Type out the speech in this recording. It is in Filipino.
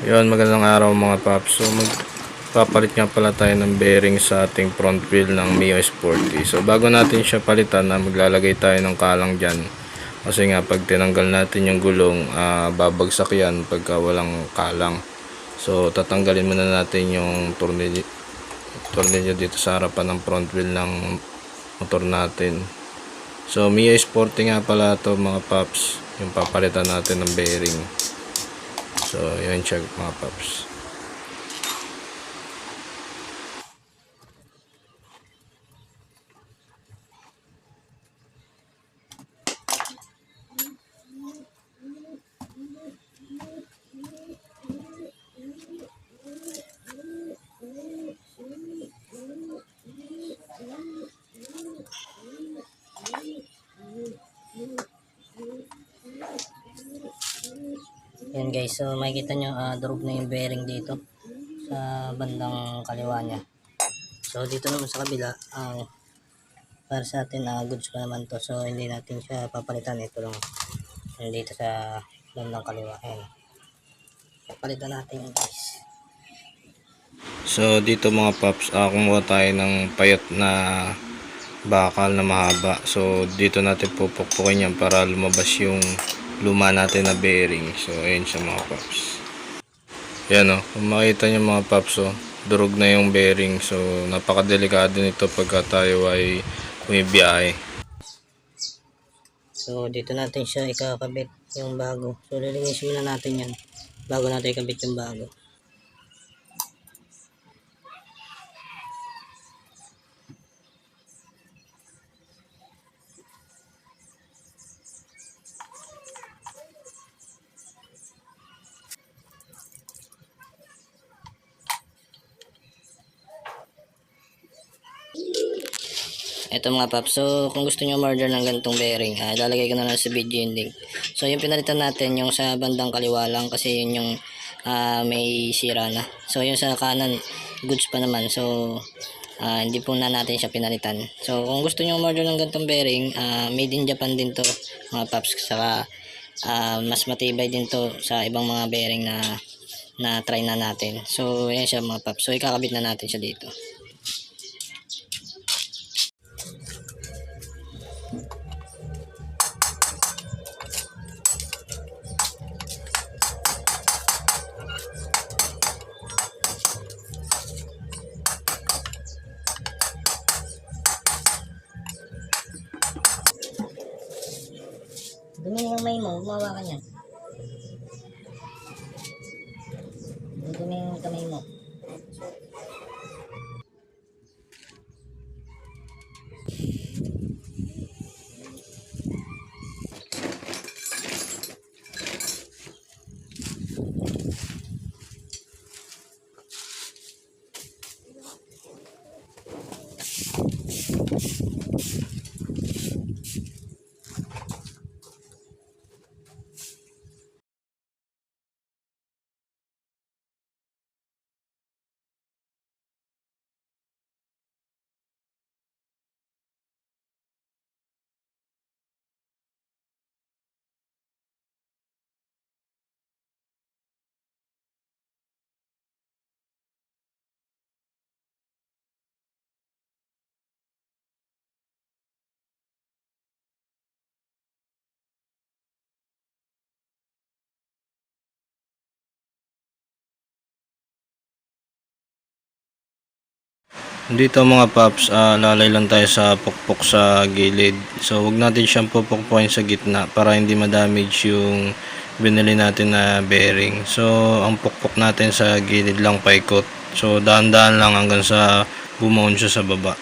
Yun, magandang araw mga paps. So magpapalit nga pala tayo ng bearing sa ating front wheel ng Mio S40. So bago natin siya palitan, maglalagay tayo ng kalang dyan. Kasi nga pag tinanggal natin yung gulong, babagsak yan pagka walang kalang. So tatanggalin muna natin yung tornilyo dito sa harapan ng front wheel ng motor natin. So Mio S40 nga pala to mga paps, yung papalitan natin ng bearing. So, yun siya mga paps. Yan guys, so makikita nyo durog na yung bearing dito sa bandang kaliwa niya. So dito naman sa kabila, para sa atin goods pa naman to, so hindi natin siya papalitan. Ito lang dito sa bandang kaliwa. Ayan, papalitan natin yan guys. So dito mga paps, kumuha tayo ng payat na bakal na mahaba. So dito natin pupukpukin yan para lumabas yung luma natin na bearing. So ayun siya mga paps. Yan o, kung makita nyo mga paps, durog na yung bearing. So napakadelikado nito pagka tayo ay bumibiyahe. So dito natin siya ikakabit yung bago. So lilinisin muna natin yan bago natin ikabit yung bago. Ito mga paps, so kung gusto nyo order ng ganitong bearing, lalagay ko na lang sa video yung link. So yung pinalitan natin yung sa bandang kaliwa lang kasi yun yung may sira na. So yung sa kanan, goods pa naman. So hindi po na natin siya pinalitan. So kung gusto nyo order ng ganitong bearing, made in Japan din to mga paps. Saka mas matibay din to sa ibang mga bearing na try na natin. So yan siya mga paps. So ikakabit na natin siya dito. Dumi yung may mo, gumawa ka niyan. Dumi yung kamay mo. Dito mga paps, lalay lang tayo sa pukpok sa gilid. So wag natin siyang pupukpukin sa gitna para hindi ma-damage yung binili natin na bearing. So ang pukpok natin sa gilid lang paikot. So dahan-dahan lang hanggang sa bumaon siya sa baba.